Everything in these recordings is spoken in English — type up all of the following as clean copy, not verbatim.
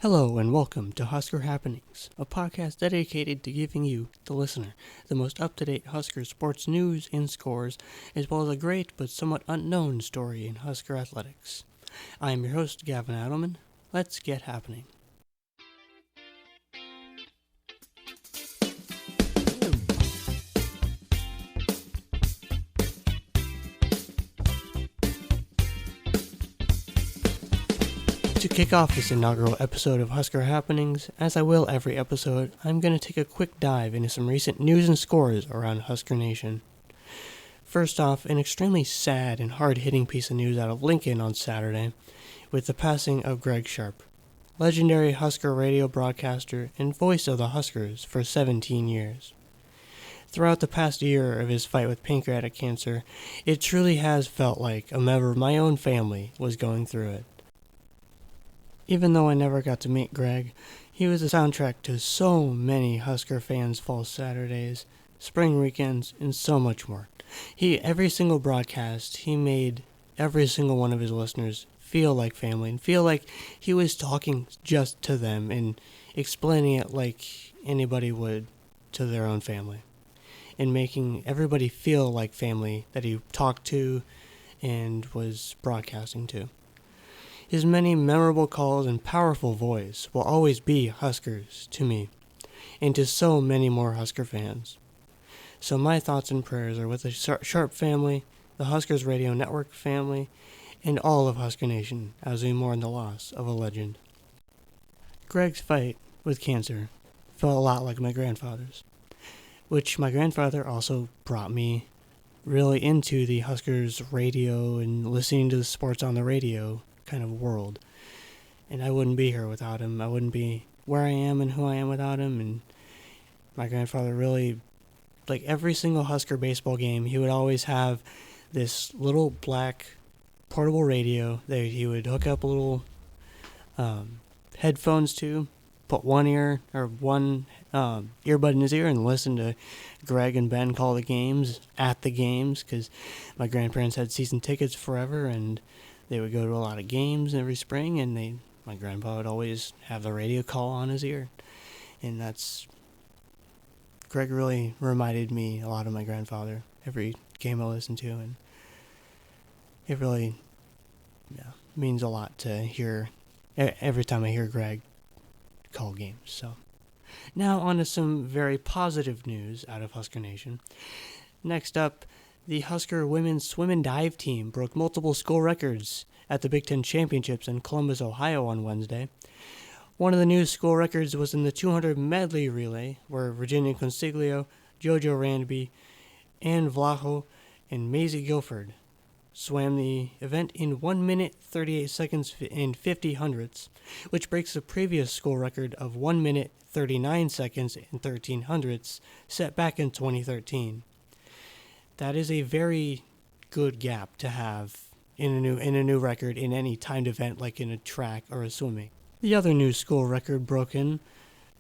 Hello and welcome to Husker Happenings, a podcast dedicated to giving you, the listener, the most up-to-date Husker sports news and scores, as well as a great but somewhat unknown story in Husker athletics. I am your host, Gavin Adelman. Let's get happening. To kick off this inaugural episode of Husker Happenings, as I will every episode, I'm going to take a quick dive into some recent news and scores around Husker Nation. First off, an extremely sad and hard-hitting piece of news out of Lincoln on Saturday, with the passing of Greg Sharp, legendary Husker radio broadcaster and voice of the Huskers for 17 years. Throughout the past year of his fight with pancreatic cancer, it truly has felt like a member of my own family was going through it. Even though I never got to meet Greg, he was the soundtrack to so many Husker fans' fall Saturdays, spring weekends, and so much more. Every single broadcast, he made every single one of his listeners feel like family and feel like he was talking just to them and explaining it like anybody would to their own family, and making everybody feel like family that he talked to and was broadcasting to. His many memorable calls and powerful voice will always be Huskers to me, and to so many more Husker fans. So my thoughts and prayers are with the Sharp family, the Huskers Radio Network family, and all of Husker Nation as we mourn the loss of a legend. Greg's fight with cancer felt a lot like my grandfather's, which my grandfather also brought me really into the Huskers radio and listening to the sports on the radio kind of world. And I wouldn't be here without him. I wouldn't be where I am and who I am without him. And my grandfather really, like every single Husker baseball game, he would always have this little black portable radio that he would hook up little headphones to, put one earbud in his ear and listen to Greg and Ben call the games at the games, because my grandparents had season tickets forever, and they would go to a lot of games every spring, and my grandpa would always have the radio call on his ear. And Greg really reminded me a lot of my grandfather every game I listened to, and it really means a lot to hear every time I hear Greg call games. So now on to some very positive news out of Husker Nation. Next up, the Husker women's swim and dive team broke multiple school records at the Big Ten Championships in Columbus, Ohio on Wednesday. One of the new school records was in the 200 medley relay, where Virginia Consiglio, JoJo Randby, Ann Vlaho, and Maisie Guilford swam the event in 1 minute 38 seconds and 50 hundredths, which breaks the previous school record of 1 minute 39 seconds and 13 hundredths set back in 2013. That is a very good gap to have in a new record in any timed event like in a track or a swimming. The other new school record broken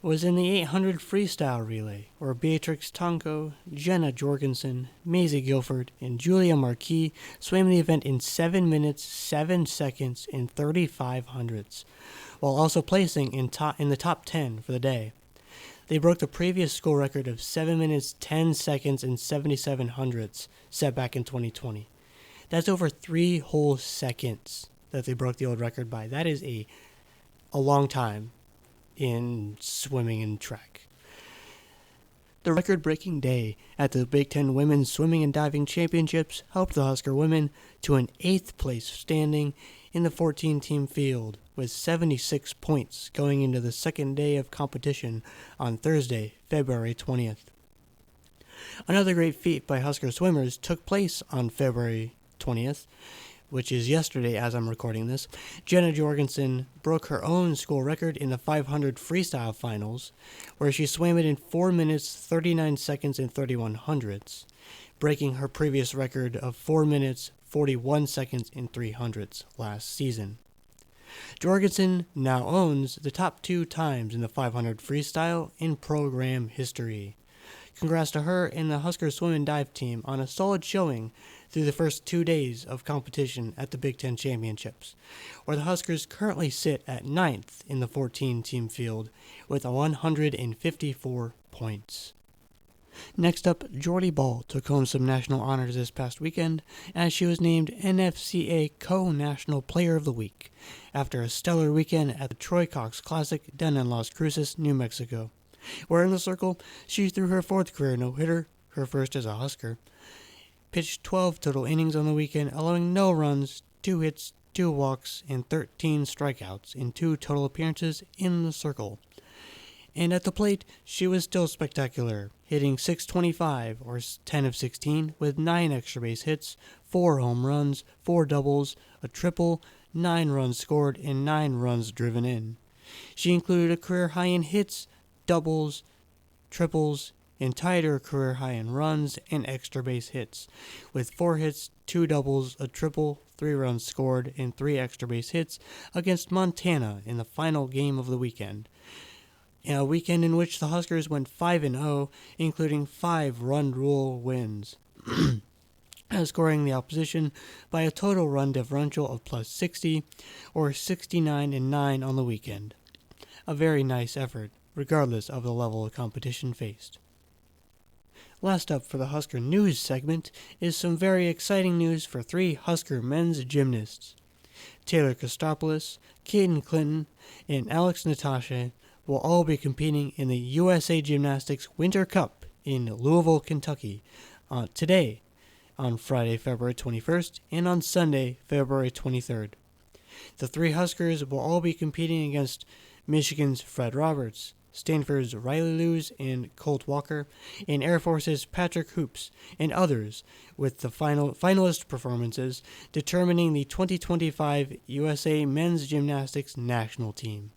was in the 800 freestyle relay, where Beatrix Tonko, Jenna Jorgensen, Maisie Guilford, and Julia Marquis swam the event in 7 minutes, 7 seconds, and 35 hundredths, while also placing in the top 10 for the day. They broke the previous school record of 7 minutes, 10 seconds, and 77 hundredths set back in 2020. That's over 3 whole seconds that they broke the old record by. That is a long time in swimming and track. The record-breaking day at the Big Ten Women's Swimming and Diving Championships helped the Husker women to an 8th place standing in the 14-team field, with 76 points going into the second day of competition on Thursday, February 20th. Another great feat by Husker swimmers took place on February 20th, which is yesterday as I'm recording this. Jenna Jorgensen broke her own school record in the 500 freestyle finals, where she swam it in 4 minutes, 39 seconds, and 31 hundredths, breaking her previous record of 4 minutes, 41 seconds, and 3 hundredths last season. Jorgensen now owns the top 2 times in the 500 freestyle in program history. Congrats to her and the Husker swim and dive team on a solid showing through the first 2 days of competition at the Big Ten Championships, where the Huskers currently sit at 9th in the 14-team field with 154 points. Next up, Jordy Ball took home some national honors this past weekend as she was named NFCA Co-National Player of the Week after a stellar weekend at the Troy Cox Classic down in Las Cruces, New Mexico, where in the circle she threw her 4th career no-hitter, her first as a Husker, pitched 12 total innings on the weekend, allowing no runs, 2 hits, 2 walks, and 13 strikeouts in 2 total appearances in the circle. And at the plate, she was still spectacular, hitting .625 or 10 of 16 with 9 extra base hits, 4 home runs, 4 doubles, a triple, 9 runs scored, and 9 runs driven in. She included a career high in hits, doubles, triples, and tied her career high in runs and extra base hits, with 4 hits, 2 doubles, a triple, 3 runs scored, and 3 extra base hits against Montana in the final game of the weekend. A weekend in which the Huskers went 5-0, including 5 run rule wins, scoring the opposition by a total run differential of plus 60 or 69-9 on the weekend. A very nice effort, regardless of the level of competition faced. Last up for the Husker News segment is some very exciting news for 3 Husker men's gymnasts. Taylor Kostopoulos, Caden Clinton, and Alex Natasha will all be competing in the USA Gymnastics Winter Cup in Louisville, Kentucky, today, on Friday, February 21st, and on Sunday, February 23rd. The 3 Huskers will all be competing against Michigan's Fred Roberts, Stanford's Riley Lewis and Colt Walker, and Air Force's Patrick Hoops, and others, with the finalist performances determining the 2025 USA Men's Gymnastics National Team.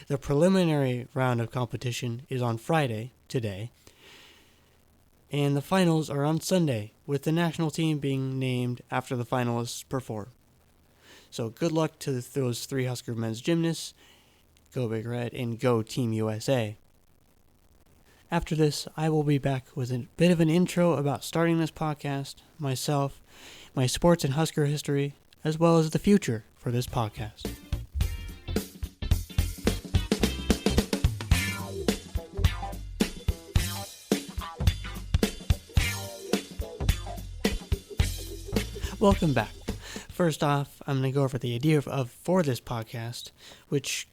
The preliminary round of competition is on Friday, today, and the finals are on Sunday, with the national team being named after the finalists perform. So good luck to those 3 Husker men's gymnasts. Go Big Red and go Team USA. After this, I will be back with a bit of an intro about starting this podcast, myself, my sports and Husker history, as well as the future for this podcast. Welcome back. First off, I'm going to go over the idea for this podcast, which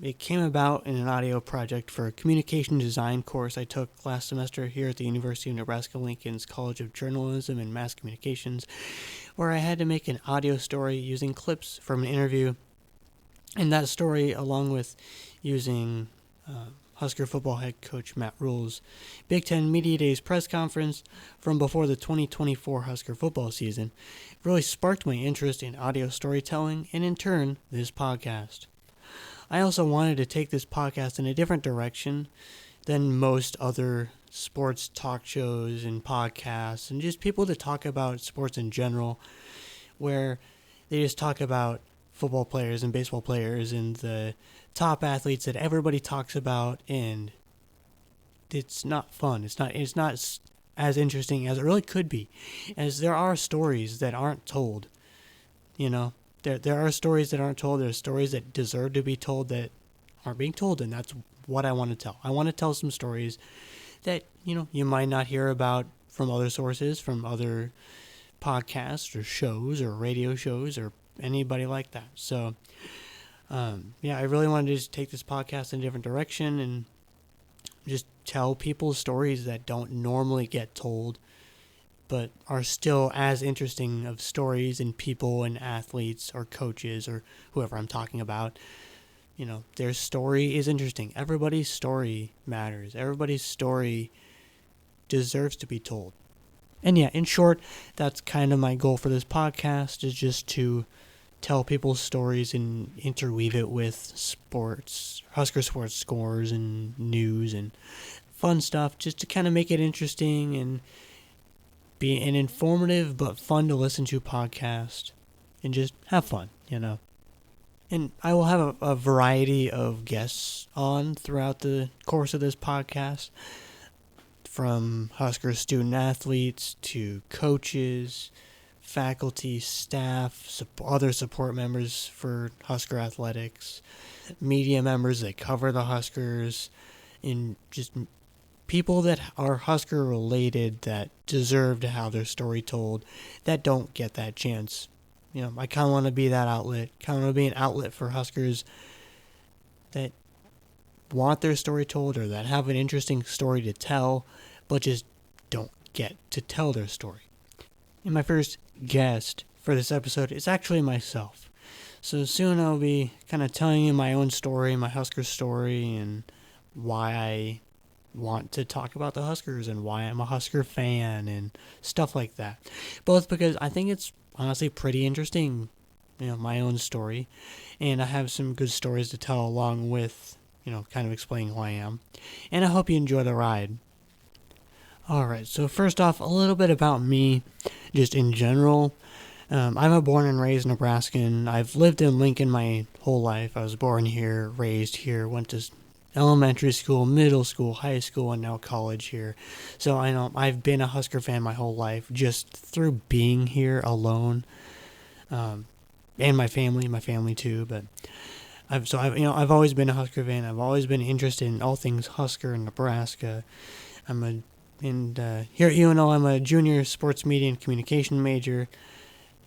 it came about in an audio project for a communication design course I took last semester here at the University of Nebraska-Lincoln's College of Journalism and Mass Communications, where I had to make an audio story using clips from an interview, and that story, along with using Husker football head coach Matt Rhule's Big Ten Media Days press conference from before the 2024 Husker football season, really sparked my interest in audio storytelling and, in turn, this podcast. I also wanted to take this podcast in a different direction than most other sports talk shows and podcasts and just people that talk about sports in general, where they just talk about football players and baseball players and the top athletes that everybody talks about, and it's not fun. It's not as interesting as it really could be, as there are stories that aren't told. You know, there are stories that aren't told. There's stories that deserve to be told that aren't being told, and that's what I want to tell. I want to tell some stories that, you know, you might not hear about from other sources, from other podcasts or shows or radio shows or anybody like that. So, I really wanted to just take this podcast in a different direction and just tell people stories that don't normally get told, but are still as interesting of stories and people and athletes or coaches or whoever I'm talking about. You know, their story is interesting. Everybody's story matters. Everybody's story deserves to be told. And yeah, in short, that's kind of my goal for this podcast, is just to tell people's stories and interweave it with sports, Husker sports scores and news and fun stuff, just to kind of make it interesting and be an informative but fun to listen to podcast and just have fun, you know. And I will have a variety of guests on throughout the course of this podcast, from Husker student athletes to coaches, faculty, staff, other support members for Husker Athletics, media members that cover the Huskers, and just people that are Husker related that deserve to have their story told that don't get that chance. I kind of want to be that outlet, kind of want to be an outlet for Huskers that want their story told or that have an interesting story to tell, but just don't get to tell their story. And my first guest for this episode is actually myself. So soon I'll be kind of telling you my own story, my Husker story, and why I want to talk about the Huskers and why I'm a Husker fan and stuff like that. Both because I think it's honestly pretty interesting, my own story, and I have some good stories to tell along with, kind of explaining who I am. And I hope you enjoy the ride. Alright, so first off, a little bit about me, just in general. I'm a born and raised Nebraskan. I've lived in Lincoln my whole life. I was born here, raised here, went to elementary school, middle school, high school, and now college here. So I know I've been a Husker fan my whole life, just through being here alone, and my family too. But I've always been a Husker fan. I've always been interested in all things Husker and Nebraska. Here at UNL, I'm a junior sports media and communication major,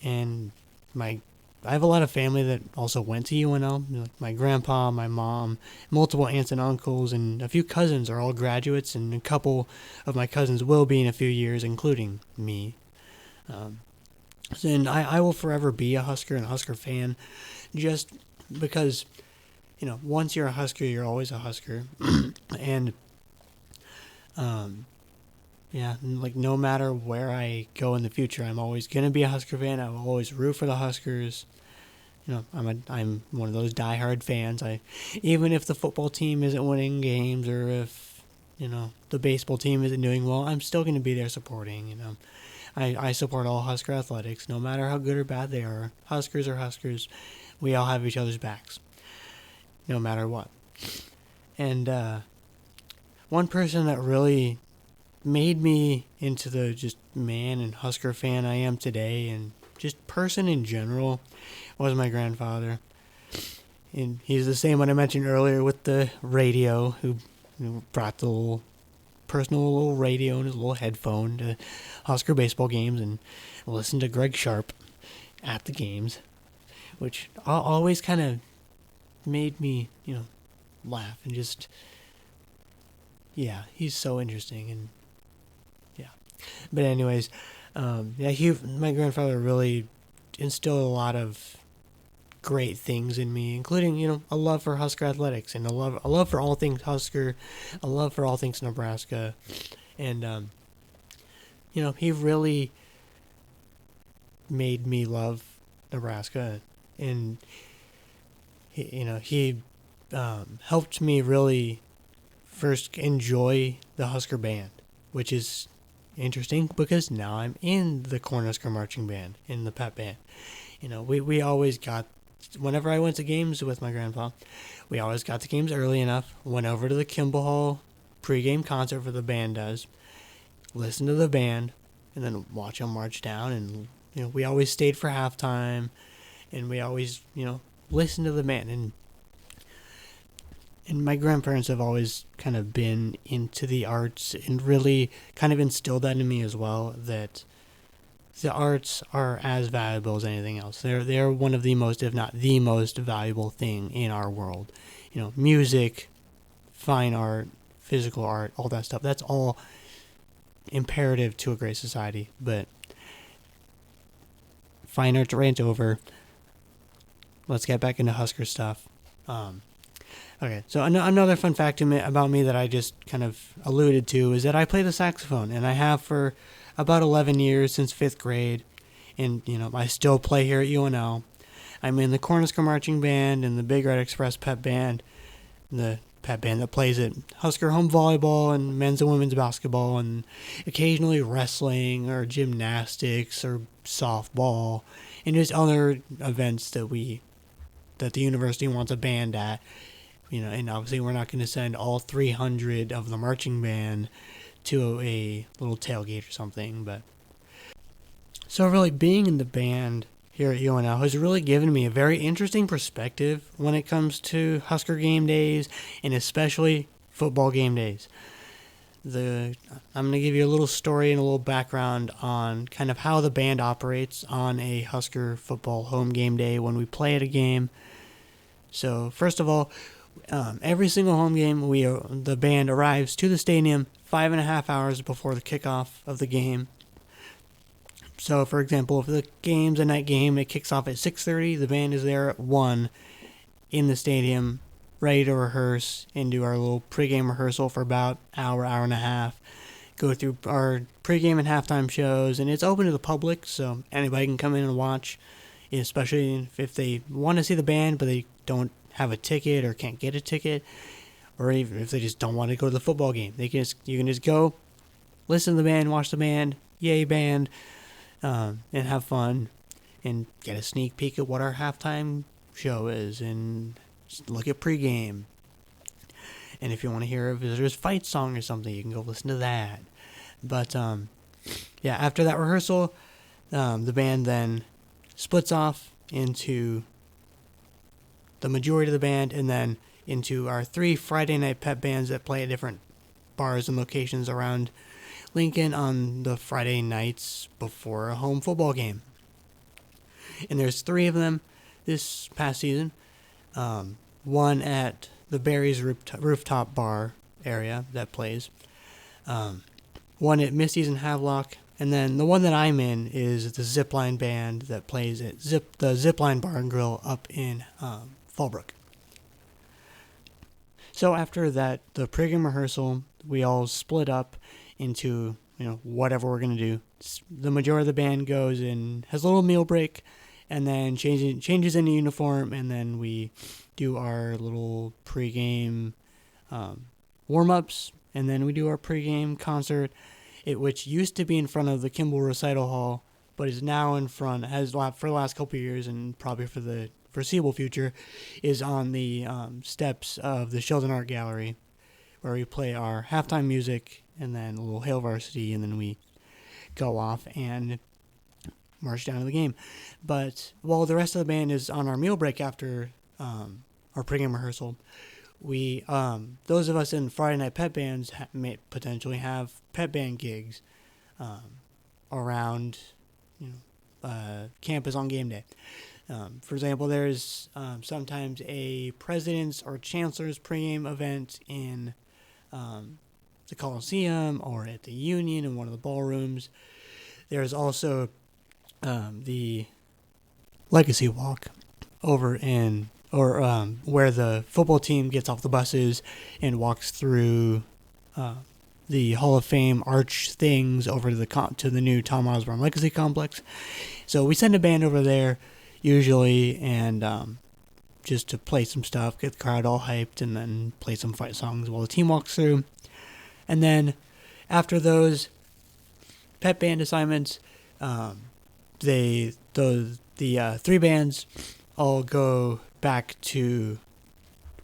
and I have a lot of family that also went to UNL. Like my grandpa, my mom, multiple aunts and uncles, and a few cousins are all graduates, and a couple of my cousins will be in a few years, including me. And I will forever be a Husker and a Husker fan, just because, once you're a Husker, you're always a Husker. And, no matter where I go in the future, I'm always going to be a Husker fan. I will always root for the Huskers. I'm one of those diehard fans. Even if the football team isn't winning games or if, the baseball team isn't doing well, I'm still going to be there supporting, I support all Husker athletics, no matter how good or bad they are. Huskers are Huskers. We all have each other's backs, no matter what. And one person that really made me into the just man and Husker fan I am today, and just person in general, was my grandfather. And he's the same one I mentioned earlier with the radio, who brought the little personal little radio and his little headphone to Husker baseball games and listened to Greg Sharp at the games, which always kind of made me, laugh and just, he's so interesting. And but anyways, my grandfather really instilled a lot of great things in me, including, a love for Husker athletics and a love for all things Husker, a love for all things Nebraska. And, he really made me love Nebraska. And, he helped me really first enjoy the Husker band, which is interesting because now I'm in the Cornhusker marching band, in the pep band. We always got, whenever I went to games with my grandpa, we always got to games early enough, went over to the Kimball Hall pregame concert for the band does, listened to the band, and then watch them march down. And, we always stayed for halftime, and we always, listened to the band. And my grandparents have always kind of been into the arts and really kind of instilled that in me as well, that the arts are as valuable as anything else. They're one of the most, if not the most valuable thing in our world. Music, fine art, physical art, all that stuff. That's all imperative to a great society. But fine arts rant over. Let's get back into Husker stuff. Okay, so another fun fact about me that I just kind of alluded to is that I play the saxophone, and I have for about 11 years, since 5th grade, and, I still play here at UNL. I'm in the Cornhusker Marching Band and the Big Red Express Pep Band, the pep band that plays at Husker home volleyball and men's and women's basketball, and occasionally wrestling or gymnastics or softball, and just other events that the university wants a band at. And obviously we're not going to send all 300 of the marching band to a little tailgate or something, but So really being in the band here at UNL has really given me a very interesting perspective when it comes to Husker game days and especially football game days. I'm going to give you a little story and a little background on kind of how the band operates on a Husker football home game day when we play at a game. So first of all, every single home game, the band arrives to the stadium 5.5 hours before the kickoff of the game. So, for example, if the game's a night game, it kicks off at 6:30. The band is there at 1 in the stadium, ready to rehearse and do our little pregame rehearsal for about hour and a half. Go through our pregame and halftime shows, and it's open to the public, so anybody can come in and watch, especially if they want to see the band, but they don't have a ticket or can't get a ticket, or even if they just don't want to go to the football game. You can just go, listen to the band, watch the band, yay band, and have fun, and get a sneak peek at what our halftime show is, and look at pregame. And if you want to hear a visitor's fight song or something, you can go listen to that. But after that rehearsal, the band then splits off into the majority of the band, and then into our 3 Friday night pep bands that play at different bars and locations around Lincoln on the Friday nights before a home football game. And there's 3 of them this past season. One at the Barry's rooftop bar area that plays. One at Misty's in Havelock. And then the one that I'm in is the Zipline band that plays at the Zipline Bar and Grill up in Fallbrook. So after that, the pregame rehearsal, we all split up into whatever we're going to do. The majority of the band goes and has a little meal break, and then changes into uniform, and then we do our little pregame warm-ups, and then we do our pregame concert, which used to be in front of the Kimball Recital Hall, but is now in front, for the last couple of years, and probably for the foreseeable future, is on the steps of the Sheldon Art Gallery, where we play our halftime music, and then a little Hail Varsity, and then we go off and march down to the game. But while the rest of the band is on our meal break after our pregame rehearsal, we those of us in Friday night pep bands may potentially have pep band gigs around campus on game day. For example, there's sometimes a president's or chancellor's pregame event in the Coliseum or at the Union in one of the ballrooms. There's also the Legacy Walk over where the football team gets off the buses and walks through the Hall of Fame arch things over to the new Tom Osborne Legacy Complex. So we send a band over there usually, and just to play some stuff, get the crowd all hyped, and then play some fight songs while the team walks through. And then after those pep band assignments, the 3 bands all go back to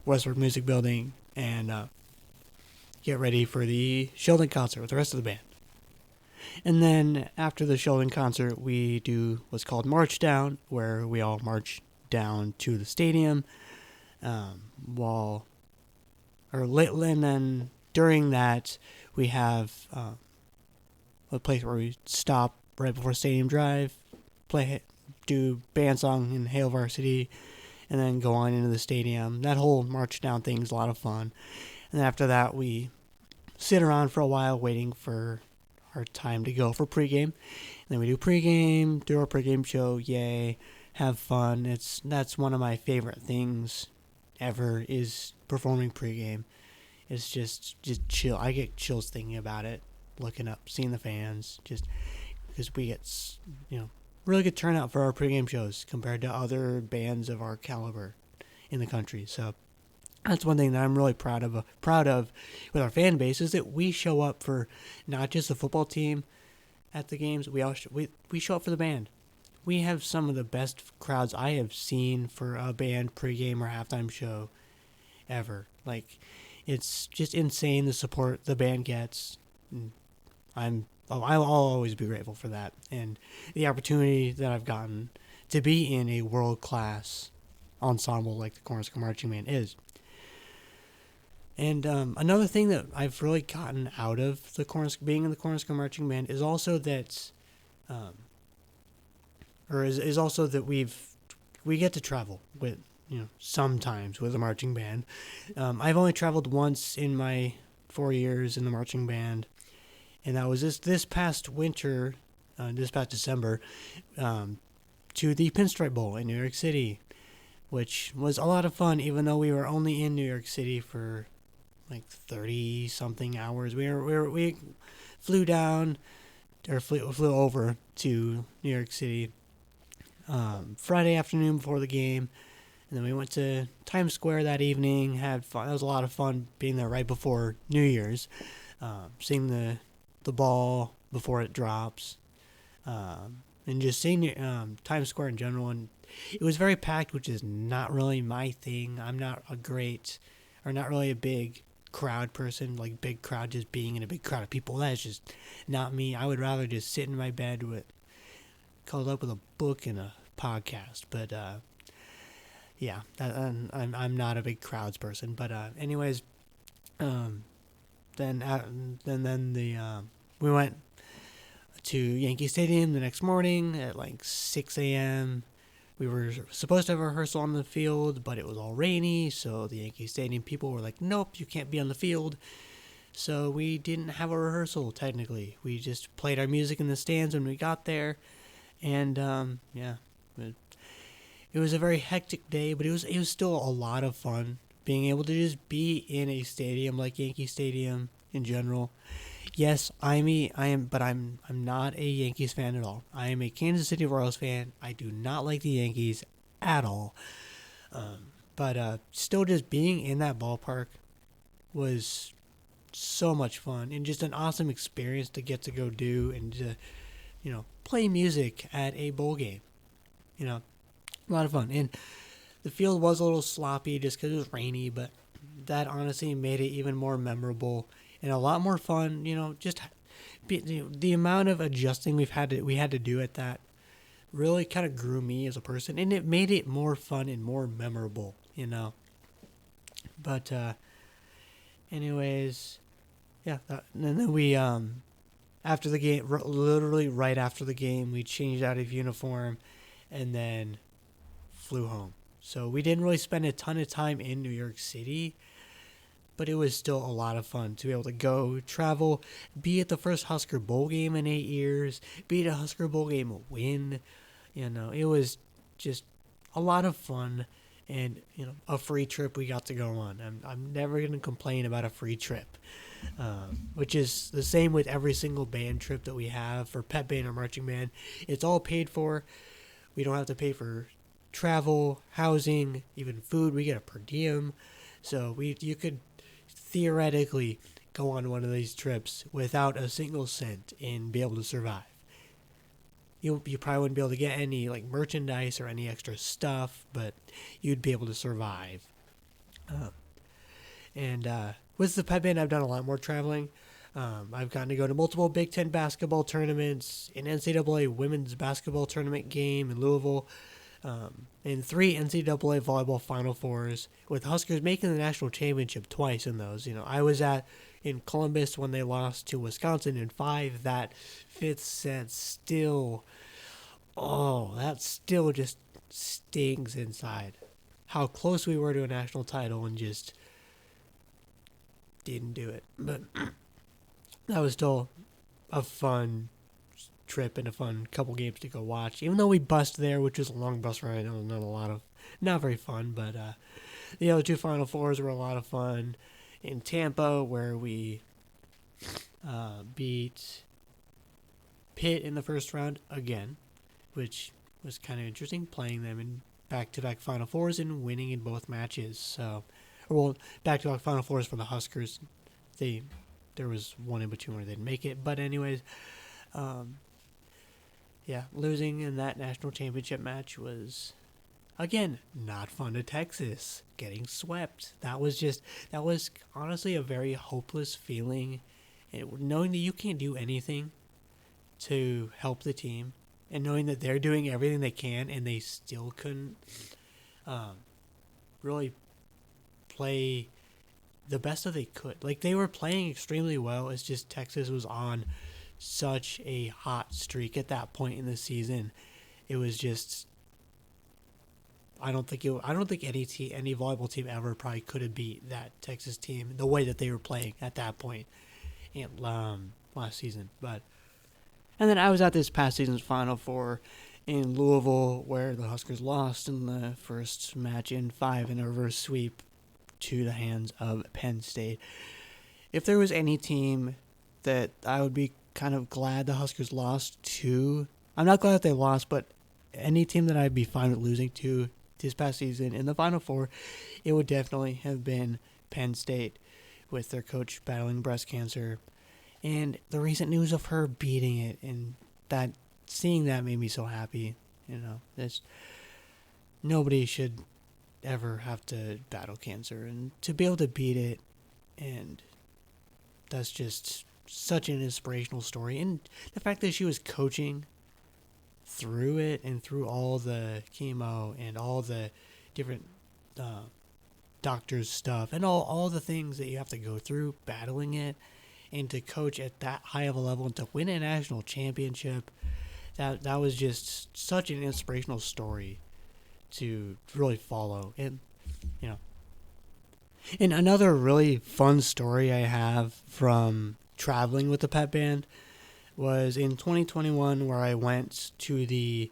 Westward Music Building and get ready for the Sheldon concert with the rest of the band. And then after the Sheldon concert, we do what's called March Down, where we all march down to the stadium. And then during that, we have a place where we stop right before Stadium Drive, do band song in Hail Varsity, and then go on into the stadium. That whole march down thing is a lot of fun. And then after that, we sit around for a while waiting for our time to go for pregame. And then we do pregame, do our pregame show, yay, have fun. That's one of my favorite things ever, is performing pregame. It's just chill. I get chills thinking about it, looking up, seeing the fans, just because we get really good turnout for our pregame shows compared to other bands of our caliber in the country. So that's one thing that I'm really proud of with our fan base, is that we show up for not just the football team at the games. We show up for the band. We have some of the best crowds I have seen for a band pregame or halftime show ever. Like, it's just insane the support the band gets. I'm I'll always be grateful for that, and the opportunity that I've gotten to be in a world class ensemble like the Cornhusker Marching Band is. And another thing that I've really gotten out of the being in the Cornhusker Marching Band is also that, is also that we get to travel with, sometimes with a marching band. I've only traveled once in my 4 years in the marching band, and that was this past winter, this past December, to the Pinstripe Bowl in New York City, which was a lot of fun, even though we were only in New York City for like 30 something hours. We flew down, or flew over to New York City Friday afternoon before the game, and then we went to Times Square that evening. Had fun. It was a lot of fun being there right before New Year's, seeing the ball before it drops, and just seeing Times Square in general. And it was very packed, which is not really my thing. I'm not not really a big crowd person, like big crowd, just being in a big crowd of people. That's just not me. I would rather just sit in my bed cuddled up with a book and a podcast. But yeah, I'm not a big crowds person. But anyways, we went to Yankee Stadium the next morning at like 6 a.m. We were supposed to have a rehearsal on the field, but it was all rainy, so the Yankee Stadium people were like, nope, you can't be on the field. So we didn't have a rehearsal, technically. We just played our music in the stands when we got there, and it was a very hectic day, but it was still a lot of fun being able to just be in a stadium like Yankee Stadium in general. Yes, but I'm not a Yankees fan at all. I am a Kansas City Royals fan. I do not like the Yankees at all. But still, just being in that ballpark was so much fun and just an awesome experience to get to go do and to, play music at a bowl game. A lot of fun. And the field was a little sloppy just because it was rainy, but that honestly made it even more memorable and a lot more fun. Just the amount of adjusting we had to do at that really kind of grew me as a person, and it made it more fun and more memorable. But anyways, yeah. And then we after the game, literally right after the game, we changed out of uniform, and then flew home. So we didn't really spend a ton of time in New York City, but it was still a lot of fun to be able to go, travel, be at the first Husker Bowl game in 8 years, be at a Husker Bowl game win. It was just a lot of fun and, a free trip we got to go on. I'm never going to complain about a free trip, which is the same with every single band trip that we have for pep band or marching band. It's all paid for. We don't have to pay for travel, housing, even food. We get a per diem. So you could theoretically go on one of these trips without a single cent and be able to survive. You probably wouldn't be able to get any like merchandise or any extra stuff, but you'd be able to survive. With the pep band, I've done a lot more traveling. I've gotten to go to multiple Big Ten basketball tournaments, an NCAA women's basketball tournament game in Louisville, and 3 NCAA volleyball Final Fours, with Huskers making the national championship twice in those. I was in Columbus when they lost to Wisconsin in 5. That 5th set still, that still just stings inside. How close we were to a national title and just didn't do it. But that was still a fun trip and a fun couple games to go watch. Even though we bussed there, which was a long bus ride, not very fun. But the other 2 Final Fours were a lot of fun. In Tampa, where we beat Pitt in the first round again, which was kind of interesting, playing them in back-to-back Final Fours and winning in both matches. Back-to-back Final Fours for the Huskers. There was one in between where they didn't make it. But anyways, losing in that national championship match was, again, not fun to Texas. Getting swept. That was honestly a very hopeless feeling. Knowing that you can't do anything to help the team, and knowing that they're doing everything they can and they still couldn't really play the best that they could. Like, they were playing extremely well. It's just Texas was on such a hot streak at that point in the season. It was just, I don't think any volleyball team ever probably could have beat that Texas team the way that they were playing at that point in last season. And then I was at this past season's Final Four in Louisville, where the Huskers lost in the first match in 5 in a reverse sweep to the hands of Penn State. If there was any team that I would be kind of glad the Huskers lost to, I'm not glad that they lost, but any team that I'd be fine with losing to this past season in the Final Four, it would definitely have been Penn State, with their coach battling breast cancer. And the recent news of her beating it, and that seeing that made me so happy. Nobody should ever have to battle cancer, and to be able to beat it, and that's just such an inspirational story. And the fact that she was coaching through it and through all the chemo and all the different doctor's stuff and all the things that you have to go through battling it, and to coach at that high of a level and to win a national championship, that was just such an inspirational story to really follow. And and another really fun story I have from traveling with the pep band was in 2021, where I went to the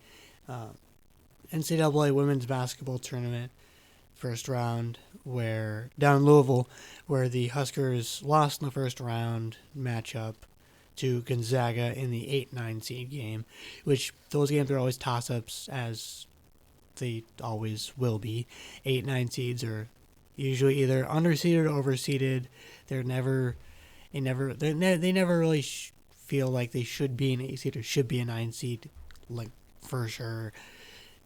NCAA women's basketball tournament first round, where down in Louisville, where the Huskers lost in the first round matchup to Gonzaga in the 8-9 seed game, which those games are always toss-ups, as they always will be. 8-9 seeds are usually either underseeded or overseeded. They never really feel like they should be an 8 seed or should be a 9 seed, like, for sure.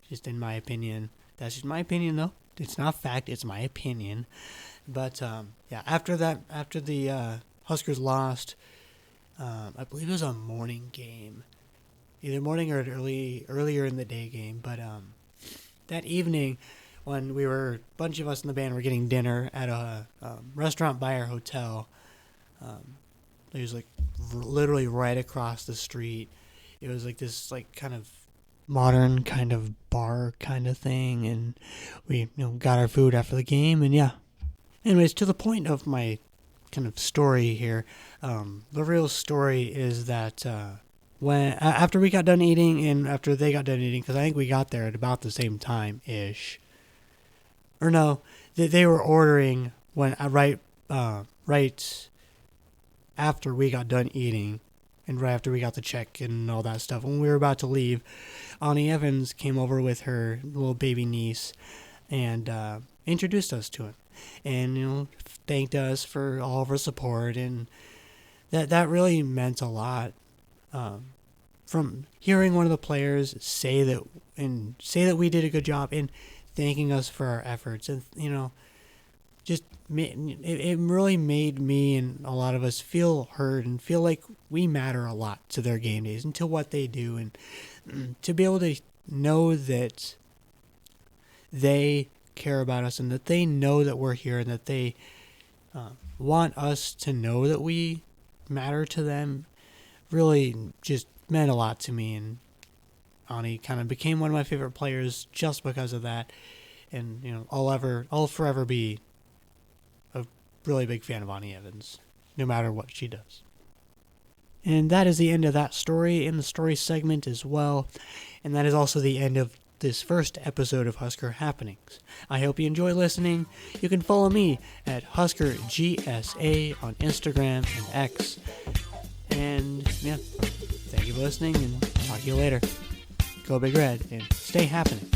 Just in my opinion. That's just my opinion, though. It's not fact. It's my opinion. But after the Huskers lost, I believe it was a morning game, either morning or earlier in the day game. But that evening, when a bunch of us in the band were getting dinner at a restaurant by our hotel, it was like literally right across the street. It was like this kind of modern kind of bar kind of thing, and we got our food after the game. And anyways, to the point of my kind of story here, the real story is that after we got done eating, and after they got done eating, because I think we got there at about the same time ish, or no, they were ordering when right after we got done eating, and right after we got the check and all that stuff. When we were about to leave, Ani Evans came over with her little baby niece and introduced us to him, and thanked us for all of our support, and that really meant a lot. From hearing one of the players say that we did a good job in thanking us for our efforts, and it really made me and a lot of us feel heard and feel like we matter a lot to their game days and to what they do, and to be able to know that they care about us and that they know that we're here and that they want us to know that we matter to them really just meant a lot to me. And Ani kind of became one of my favorite players just because of that. And I'll forever be a really big fan of Ani Evans, no matter what she does. And that is the end of that story in the story segment as well. And that is also the end of this first episode of Husker Happenings. I hope you enjoy listening. You can follow me at HuskerGSA on Instagram and X. And thank you for listening, and talk to you later. Go Big Red and stay happening.